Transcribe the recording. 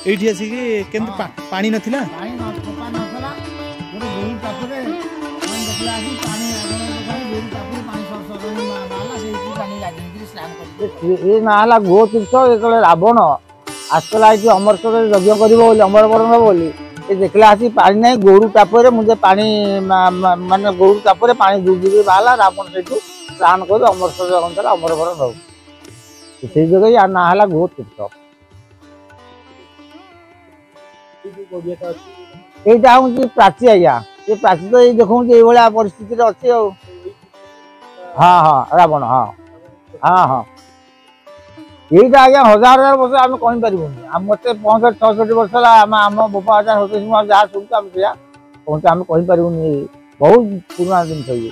एठी आसी कि केंत पानी नथिला ये ना गो तीर्थ जो रावण आसला ये अमरसर यज्ञ कर अमर बरण बोली ये देखला आसी पानी ना गोरु टापर मुझे पानी माने गोरु टापर पानी दूर बाहला रावण से प्राण कर अमरसर अंतर अमर बरण हो से जगह या ना गो तीर्थ यहाँ हूँ प्राची आज्ञा ये प्राची तो ये देखो ये परिस्थिति अच्छे हाँ हाँ रावण हाँ हाँ हाँ यहीटा आज्ञा हजार हजार वर्ष आम कही पार मत 65-66 वर्ष आम बापा हजार जहाँ शुणु आम कही पारूनी बहुत पुराना जिन ये